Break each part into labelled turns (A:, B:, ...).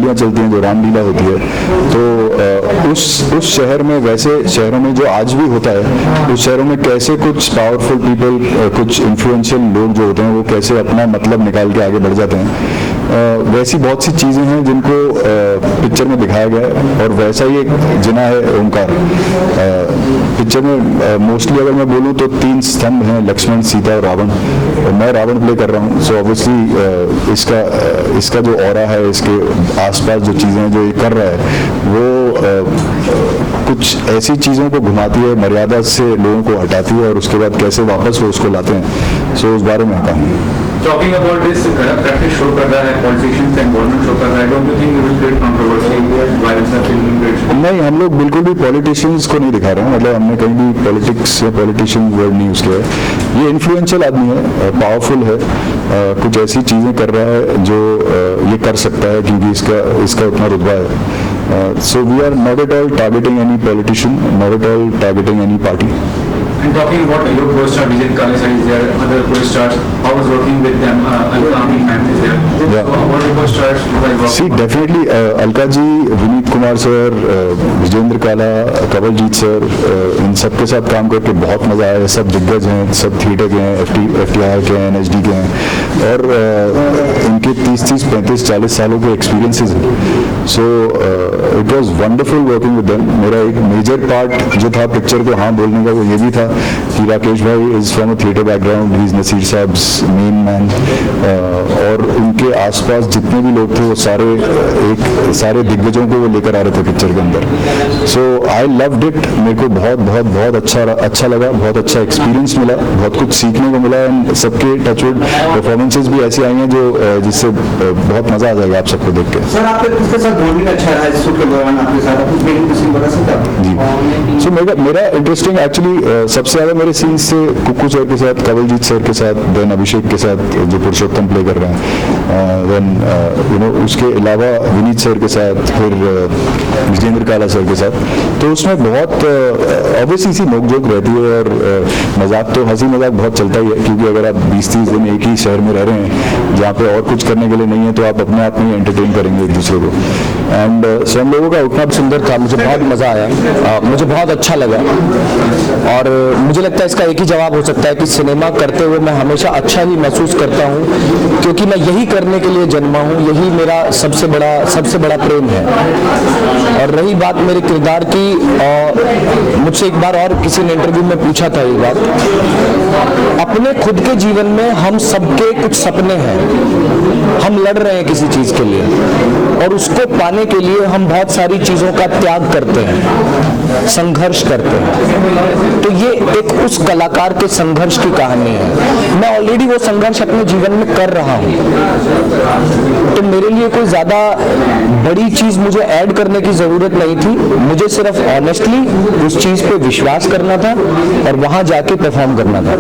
A: गोलियां चलती हैं, जो रामलीला होती है, तो उस शहर में, वैसे शहरों में जो आज भी होता है, उस शहरों में कैसे कुछ पावरफुल पीपल, कुछ इन्फ्लुएंशियल लोग जो होते हैं, वो कैसे अपना मतलब निकाल के आगे बढ़ जाते हैं। वैसी बहुत सी चीज़ें हैं जिनको पिक्चर में दिखाया गया है, और वैसा ही एक जिना है ओंकार। पिक्चर में मोस्टली अगर मैं बोलूँ तो 3 स्तंभ हैं, लक्ष्मण, सीता और रावण, और मैं रावण प्ले कर रहा हूँ। सो ऑब्वियसली इसका जो ऑरा है, इसके आसपास जो चीज़ें हैं जो ये कर रहा है, वो कुछ ऐसी चीज़ों को घुमाती है, मर्यादा से लोगों को हटाती है, और उसके बाद कैसे वापस वो उसको लाते हैं। सो उस बारे में कहा।
B: Talking about this practice show कर रहा है, politicians and government show कर रहा है, don't you think it will create controversy, violence or film?
A: नहीं, हम लोग बिल्कुल भी पॉलिटिशियंस को नहीं दिखा रहे हैं, मतलब हमने कहीं भी पॉलिटिक्स या पॉलिटिशियन वर्ड नहीं यूज़ किया है। ये इन्फ्लुएंशियल आदमी है, पावरफुल है, कुछ ऐसी चीज़ें कर रहा है जो ये कर सकता है क्योंकि इसका उतना रुतबा है। So we are not at all targeting any politician, not at all targeting any party.
B: And talking about your co-star Vijay Kalesa is there, other co-stars, how was working with them, Alka ma'am is there.
A: Yeah.
B: So what co-stars you guys work?
A: See, definitely Alka ji, Vineet Kumar sir, Vijender Kala, Kawaljeet sir, इन सब के साथ काम करके बहुत मज़ा आया। सब दिग्गज हैं, सब थिएटर के हैं, FTI के हैं, NHD के हैं, और इनके 30, 35, 40 सालों के एक्सपीरियंसेस हैं। So it was wonderful working with them. मेरा एक मेजर पार्ट जो था पिक्चर को हाँ बोलने का, वो ये भी था कि राकेश भाई is from a theatre background, he is Naseer साहब्स मेन मैन, और उनके आसपास जितने भी लोग थे वो सारे दिग्गजों को वो लेकर आ रहे थे पिक्चर के अंदर। सो आई लव्ड इट। मेरे को बहुत अच्छा लगा, बहुत अच्छा एक्सपीरियंस मिला, बहुत कुछ सीखने को मिला, एंड सबके टचवुड परफॉर्मेंसेस भी ऐसी आई हैं जो जिससे बहुत मज़ा आ जाएगा आप सबको देख के।
C: सर, आपके किसके साथ बॉन्डिंग अच्छा रहा है शूट के दौरान आपके साथ? आप कुछ इंटरेस्टिंग बता सकते हैं?
A: जी, सो मेरा इंटरेस्टिंग एक्चुअली सबसे ज़्यादा मेरे सीन्स से कुक्कू सर के साथ, कवलजीत सर के साथ, देन अभिषेक के साथ जो पुरुषोत्तम प्ले कर रहे हैं, देन उसके अलावा विनीत सर के साथ, फिर विजेंद्र काला सर के साथ। तो उसमें बहुत ऑब्वियसली सी नोकझोंक रहती है, और मजाक तो हंसी मजाक बहुत चलता ही है, क्योंकि अगर आप 20-30 दिन एक ही शहर में रह रहे हैं जहाँ पे और कुछ करने के लिए नहीं है, तो आप अपने आप में ही एंटरटेन करेंगे एक दूसरे को। एंड सो हम लोगों का उठना सुंदर था, मुझे बहुत मज़ा आया, मुझे बहुत अच्छा लगा, और मुझे लगता है इसका एक ही जवाब हो सकता है कि सिनेमा करते हुए मैं हमेशा अच्छा ही महसूस करता हूँ, क्योंकि मैं यही करने के लिए जन्मा हूँ, यही मेरा सबसे बड़ा प्रेम है। और रही बात मेरे किरदार की, मुझसे एक बार और किसी ने इंटरव्यू में पूछा था ये बात, अपने खुद के जीवन में हम सबके कुछ सपने हैं, हम लड़ रहे हैं किसी चीज़ के लिए, और उसको पाने के लिए हम बहुत सारी चीज़ों का त्याग करते हैं, संघर्ष करते हैं। तो ये एक उस कलाकार के संघर्ष की कहानी है। मैं ऑलरेडी वो संघर्ष अपने जीवन में कर रहा हूँ, तो मेरे लिए कोई ज़्यादा बड़ी चीज़ मुझे ऐड करने की ज़रूरत नहीं थी। मुझे सिर्फ ऑनेस्टली उस चीज़ पे विश्वास करना था और वहाँ जाके परफॉर्म करना था,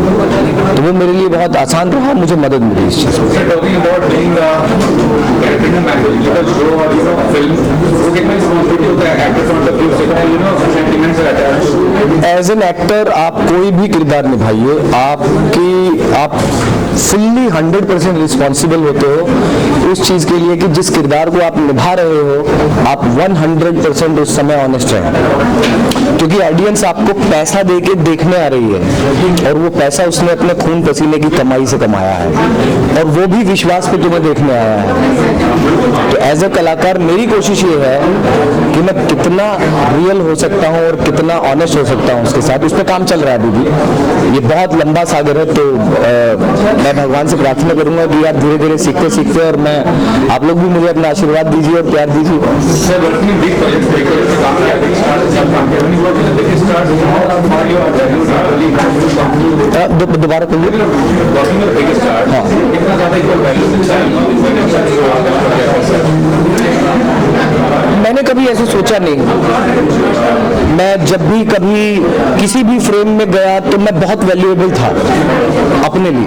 A: तो वो मेरे लिए बहुत आसान रहा, मुझे मदद मिली इस चीज़ में। एज एन एक्टर आप कोई भी किरदार निभाइए, आप फुल्ली 100% रिस्पॉन्सिबल होते हो उस चीज़ के लिए कि जिस किरदार को आप निभा रहे हो आप 100% उस समय ऑनेस्ट रहें, क्योंकि ऑडियंस आपको पैसा दे के देखने आ रही है, और वो पैसा उसने अपने खून पसीने की कमाई से कमाया है, और वो भी विश्वास पे तुम्हें देखने आया है। तो एज अ कलाकार मेरी कोशिश ये है कि मैं कितना रियल हो सकता हूँ और कितना ऑनेस्ट हो सकता हूँ उसके साथ। उस पर काम चल रहा है अभी भी, ये बहुत लंबा सागर है, तो मैं भगवान से प्रार्थना करूंगा कि आप धीरे धीरे सीखते, और मैं आप लोग भी मुझे अपना आशीर्वाद दीजिए और प्यार दीजिए। दोबारा कहिए। हाँ, मैंने कभी ऐसे सोचा नहीं। मैं जब भी कभी किसी भी फ्रेम में गया तो मैं बहुत वैल्यूएबल था अपने लिए।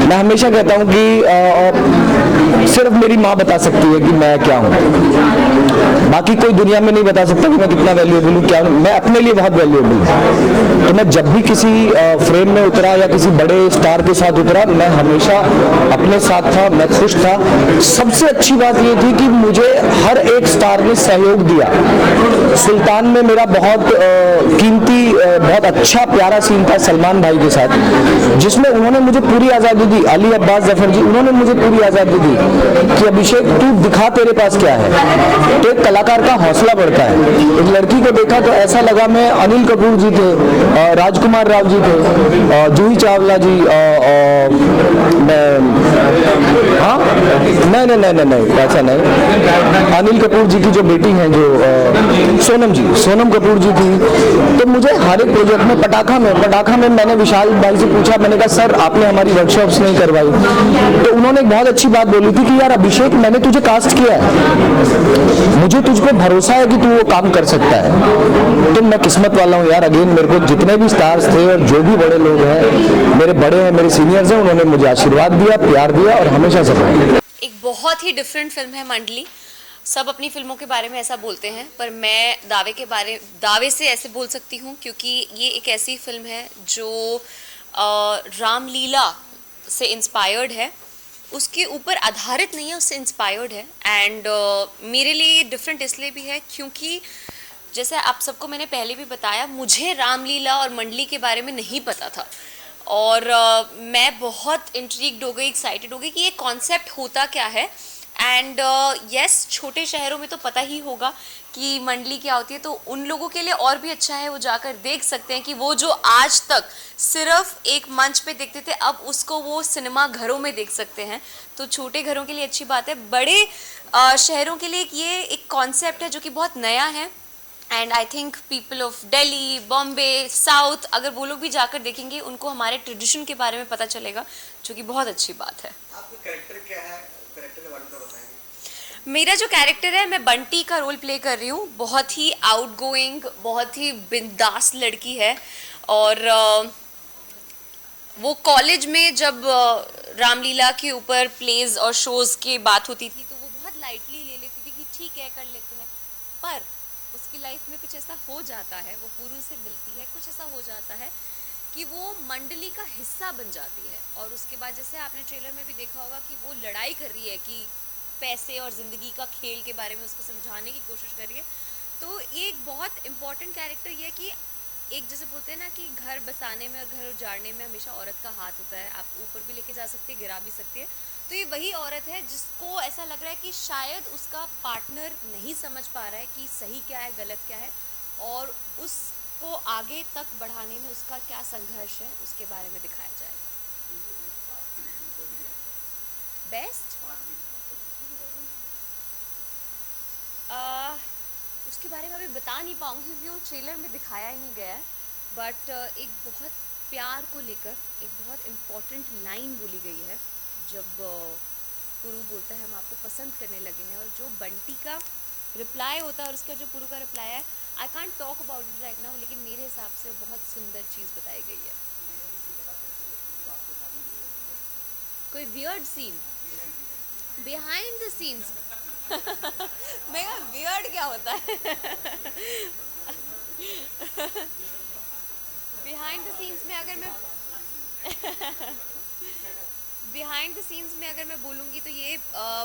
A: मैं हमेशा कहता हूँ कि सिर्फ मेरी माँ बता सकती है कि मैं क्या हूँ,
D: बाकी कोई दुनिया में नहीं बता सकता कि मैं कितना वैल्यूएबल हूँ, क्या मैं अपने लिए बहुत वैल्यूएबल हूँ। तो मैं जब भी किसी फ्रेम में उतरा या किसी बड़े स्टार के साथ उतरा, मैं हमेशा अपने साथ था, मैं खुश था। सबसे अच्छी बात ये थी कि मुझे हर एक स्टार ने सहयोग दिया। सुल्तान में मेरा बहुत कीमती, बहुत अच्छा प्यारा सीन था सलमान भाई के साथ, जिसमें उन्होंने मुझे पूरी आज़ादी दी। अली अब्बास जफर जी, उन्होंने मुझे पूरी आज़ादी दी कि अभिषेक तू दिखा तेरे पास क्या है। तो एक कलाकार का हौसला बढ़ता है। एक लड़की को देखा तो ऐसा लगा मैं अनिल कपूर जी थे, राजकुमार राव जी थे, जूही चावला जी, हाँ नहीं ऐसा नहीं, अनिल कपूर जी की जो बेटी हैं जो सोनम कपूर जी थी। तो मुझे हर एक प्रोजेक्ट में, पटाखा में मैंने विशाल भाई से पूछा, मैंने कहा सर आपने हमारी वर्कशॉप्स नहीं करवाई। तो उन्होंने एक बहुत अच्छी बात बोली थी कि यार अभिषेक मैंने तुझे कास्ट किया है, मुझे तुझ पे भरोसा है कि तू वो काम कर सकता है। तो मैं किस्मत वाला हूँ यार। अगेन मेरे को जितने भी स्टार्स थे और जो भी बड़े लोग हैं, मेरे बड़े हैं, मेरे सीनियर्स हैं, उन्होंने मुझे आशीर्वाद दिया, प्यार दिया और हमेशा सपोर्ट।
E: एक बहुत ही डिफरेंट फिल्म है मंडली। सब अपनी फिल्मों के बारे में ऐसा बोलते हैं, पर मैं दावे से ऐसे बोल सकती हूँ क्योंकि ये एक ऐसी फिल्म है जो रामलीला से इंस्पायर्ड है, उसके ऊपर आधारित नहीं है, उससे इंस्पायर्ड है। एंड मेरे लिए डिफरेंट इसलिए भी है क्योंकि जैसे आप सबको मैंने पहले भी बताया, मुझे रामलीला और मंडली के बारे में नहीं पता था और मैं बहुत इंट्रीग्ड हो गई, एक्साइटेड हो गई कि ये कॉन्सेप्ट होता क्या है। एंड यस, छोटे शहरों में तो पता ही होगा कि मंडली क्या होती है, तो उन लोगों के लिए और भी अच्छा है, वो जाकर देख सकते हैं कि वो जो आज तक सिर्फ एक मंच पे देखते थे, अब उसको वो सिनेमा घरों में देख सकते हैं। तो छोटे घरों के लिए अच्छी बात है, बड़े शहरों के लिए ये एक कॉन्सेप्ट है जो कि बहुत नया है। And I think people of Delhi, Bombay, south, अगर वो लोग भी जाकर देखेंगे, उनको हमारे ट्रेडिशन के बारे में पता चलेगा, जो कि बहुत अच्छी बात है।
C: आपका कैरेक्टर क्या है, कैरेक्टर के बारे में बताएंगे?
E: मेरा जो कैरेक्टर है, मैं बंटी का रोल प्ले कर रही हूँ। बहुत ही आउटगोइंग, बहुत ही बिंदास लड़की है और वो कॉलेज में जब रामलीला के ऊपर प्लेज और शोज़ की बात होती थी तो वो बहुत लाइटली ले लेती थी कि ठीक है कर लेते हैं, पर उसकी लाइफ में कुछ ऐसा हो जाता है, वो पुरु से मिलती है, कुछ ऐसा हो जाता है कि वो मंडली का हिस्सा बन जाती है। और उसके बाद जैसे आपने ट्रेलर में भी देखा होगा कि वो लड़ाई कर रही है कि पैसे और ज़िंदगी का खेल के बारे में उसको समझाने की कोशिश कर रही है। तो ये एक बहुत इम्पॉर्टेंट कैरेक्टर ये है कि एक जैसे बोलते हैं ना कि घर बसाने में और घर उजाड़ने में हमेशा औरत का हाथ होता है, आप ऊपर भी लेके जा सकते हैं, गिरा भी सकती है। तो ये वही औरत है जिसको ऐसा लग रहा है कि शायद उसका पार्टनर नहीं समझ पा रहा है कि सही क्या है, गलत क्या है, और उसको आगे तक बढ़ाने में उसका क्या संघर्ष है, उसके बारे में दिखाया जाएगा। बेस्ट उसके बारे में अभी बता नहीं पाऊँगी क्योंकि वो ट्रेलर में दिखाया ही नहीं गया है, बट एक बहुत प्यार को लेकर एक बहुत इम्पॉर्टेंट लाइन बोली गई है जब पुरु बोलता है हम आपको पसंद करने लगे हैं, और जो बंटी का रिप्लाई होता है और उसका जो पुरु का रिप्लाई है, I can't talk about it right now, लेकिन मेरे हिसाब से बहुत सुंदर चीज़ बताई गई है। कोई weird scene behind the scenes मैं वियर्ड क्या होता है बिहाइंड द सीन्स में अगर मैं बिहाइंड द सीन्स में अगर मैं बोलूँगी तो ये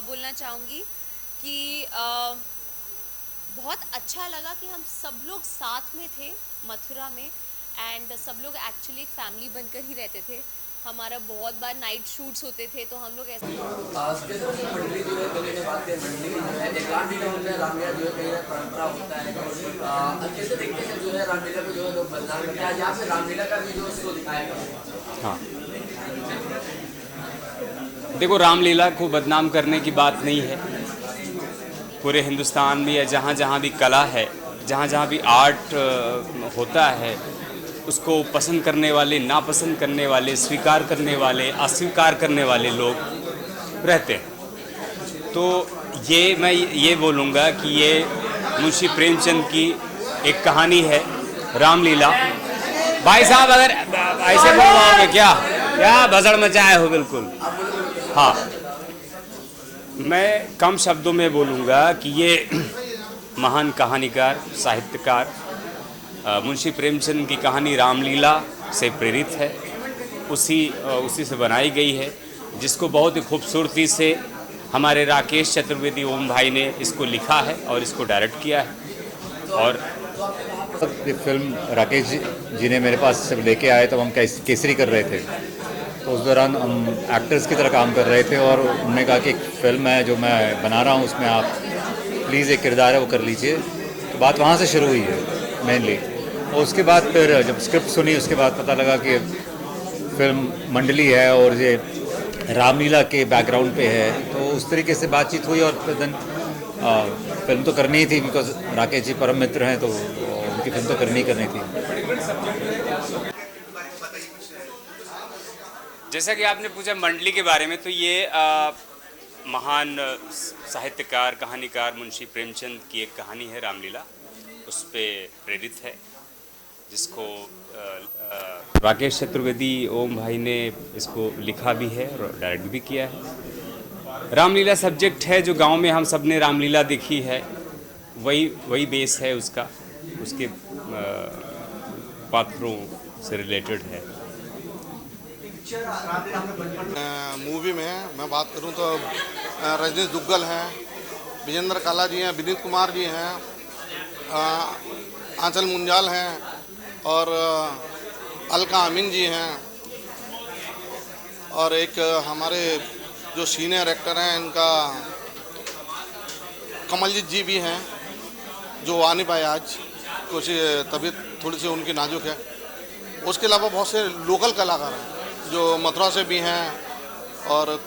E: बोलना चाहूँगी कि बहुत अच्छा लगा कि हम सब लोग साथ में थे मथुरा में, एंड सब लोग एक्चुअली एक फैमिली बनकर ही रहते थे। हमारा बहुत बार नाइट शूट्स होते थे तो हम लोग ऐसे
F: मंडली जो है पहले के बात करें, मंडली जो है एक रामलीला होता है, रामलीला जो है कहीं ना परंपरा होता है। अच्छे से देखते हैं जो है रामलीला को जो है लोग बदनाम करते हैं, यहाँ पे रामलीला का भी जो है उसको दिखाया गया।
G: हाँ, देखो रामलीला को बदनाम करने की बात नहीं है। पूरे हिंदुस्तान में या जहाँ जहाँ भी कला है, जहाँ जहाँ भी आर्ट होता है, उसको पसंद करने वाले, नापसंद करने वाले, स्वीकार करने वाले, अस्वीकार करने वाले लोग रहते हैं। तो मैं ये बोलूँगा कि ये मुंशी प्रेमचंद की एक कहानी है, रामलीला। भाई साहब अगर ऐसे बोलवाओगे क्या भसड़ मचाए हो, बिल्कुल। हाँ, मैं कम शब्दों में बोलूँगा कि ये महान कहानीकार, साहित्यकार मुंशी प्रेमचंद की कहानी रामलीला से प्रेरित है। उसी से बनाई गई है, जिसको बहुत ही खूबसूरती से हमारे राकेश चतुर्वेदी ओम भाई ने इसको लिखा है और इसको डायरेक्ट किया है। और
H: ये फिल्म राकेश जी ने मेरे पास जब लेके आए तब हम केसरी कर रहे थे, तो उस दौरान हम एक्टर्स की तरह काम कर रहे थे और उन्होंने कहा कि एक फ़िल्म है जो मैं बना रहा हूँ, उसमें आप प्लीज़ एक किरदार है वो कर लीजिए। तो बात वहाँ से शुरू हुई है मेनली, और उसके बाद फिर जब स्क्रिप्ट सुनी उसके बाद पता लगा कि फिल्म मंडली है और ये रामलीला के बैकग्राउंड पे है, तो उस तरीके से बातचीत हुई। और फिर दिन फिल्म तो करनी ही थी, बिकॉज राकेश जी परम मित्र हैं, तो उनकी फिल्म तो करनी थी।
G: जैसा कि आपने पूछा मंडली के बारे में, तो ये महान साहित्यकार, कहानीकार मुंशी प्रेमचंद की एक कहानी है रामलीला, उस पर प्रेरित है, जिसको राकेश चतुर्वेदी ओम भाई ने इसको लिखा भी है और डायरेक्ट भी किया है। रामलीला सब्जेक्ट है जो गांव में हम सब ने रामलीला देखी है, वही बेस है उसका, उसके पात्रों से रिलेटेड है।
I: मूवी में मैं बात करूं तो रजनीश दुग्गल हैं, विजेंद्र काला जी हैं, विनीत कुमार जी हैं, आंचल मुंजाल हैं और अलका अमीन जी हैं, और एक हमारे जो सीनियर एक्टर हैं इनका कमलजीत जी भी हैं, जो आ नहीं पाए आज, कुछ तबीयत थोड़ी सी उनकी नाजुक है। उसके अलावा बहुत से लोकल कलाकार हैं जो मथुरा से भी हैं, और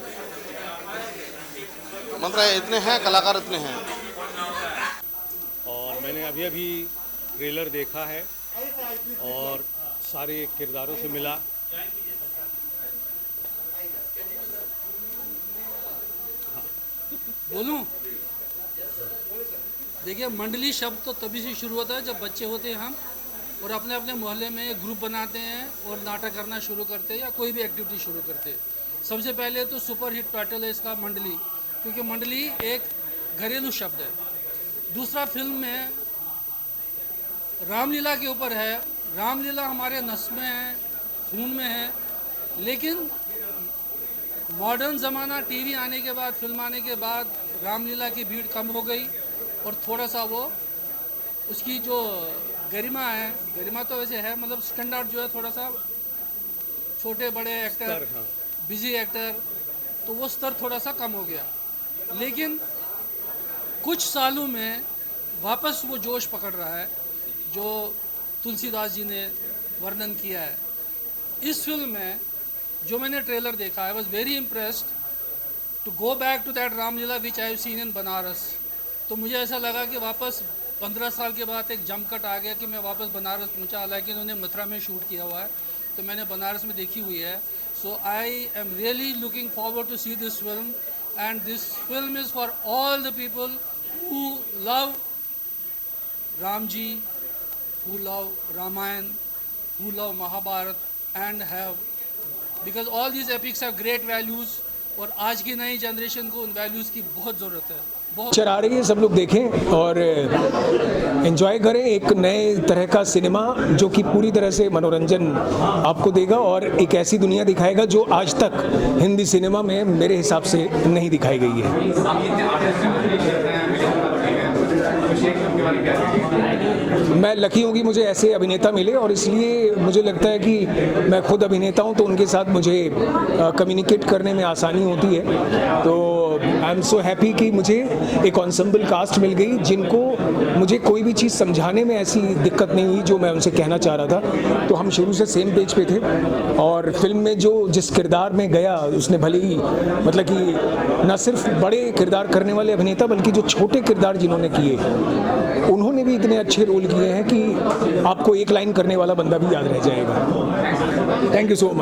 I: मतलब इतने हैं कलाकार, इतने हैं।
J: और मैंने अभी ट्रेलर देखा है और सारे किरदारों से मिला।
K: बोलूं? देखिए, मंडली शब्द तो तभी से शुरू होता है जब बच्चे होते हैं हम, और अपने अपने मोहल्ले में एक ग्रुप बनाते हैं और नाटक करना शुरू करते हैं या कोई भी एक्टिविटी शुरू करते हैं। सबसे पहले तो सुपर हिट टाइटल है इसका मंडली, क्योंकि मंडली एक घरेलू शब्द है। दूसरा, फिल्म में रामलीला के ऊपर है। रामलीला हमारे नस में है, खून में है, लेकिन मॉडर्न ज़माना, टीवी आने के बाद, फिल्म आने के बाद रामलीला की भीड़ कम हो गई और थोड़ा सा वो उसकी जो गरिमा है, गरिमा तो वैसे है, मतलब स्टैंडर्ड जो है थोड़ा सा छोटे बड़े एक्टर, बिजी एक्टर, तो वो स्तर थोड़ा सा कम हो गया। लेकिन कुछ सालों में वापस वो जोश पकड़ रहा है जो तुलसीदास जी ने वर्णन किया है। इस फिल्म में जो मैंने ट्रेलर देखा, I was very impressed to go back to that Ramlila which I have seen in Banaras. तो मुझे ऐसा लगा कि वापस 15 साल के बाद एक जमकट आ गया कि मैं वापस बनारस पहुंचा। हालांकि उन्होंने मथुरा में शूट किया हुआ है, तो मैंने बनारस में देखी हुई है। So I am really looking forward to see this film, and this film is for all the people who love Ram ji, who love Ramayana, who love Mahabharat, and have, because all these epics have great values, और आज की नई generation को उन values की बहुत ज़रूरत है। बहुत
L: पिक्चर आ रही है, सब लोग देखें और एंजॉय करें। एक नए तरह का सिनेमा जो कि पूरी तरह से मनोरंजन आपको देगा और एक ऐसी दुनिया दिखाएगा जो आज तक हिंदी सिनेमा में मेरे हिसाब से नहीं दिखाई गई है। मैं लकी हूँ कि मुझे ऐसे अभिनेता मिले, और इसलिए मुझे लगता है कि मैं खुद अभिनेता हूँ तो उनके साथ मुझे कम्युनिकेट करने में आसानी होती है। तो आई एम सो हैप्पी कि मुझे एक एंसेंबल कास्ट मिल गई जिनको मुझे कोई भी चीज़ समझाने में ऐसी दिक्कत नहीं हुई जो मैं उनसे कहना चाह रहा था। तो हम शुरू से सेम पेज पे थे, और फिल्म में जो जिस किरदार में गया उसने भले ही मतलब कि न सिर्फ बड़े किरदार करने वाले अभिनेता बल्कि जो छोटे किरदार जिन्होंने किए उन्होंने भी इतने अच्छे रोल किए हैं कि आपको एक लाइन करने वाला बंदा भी याद रह जाएगा। Thank you so much.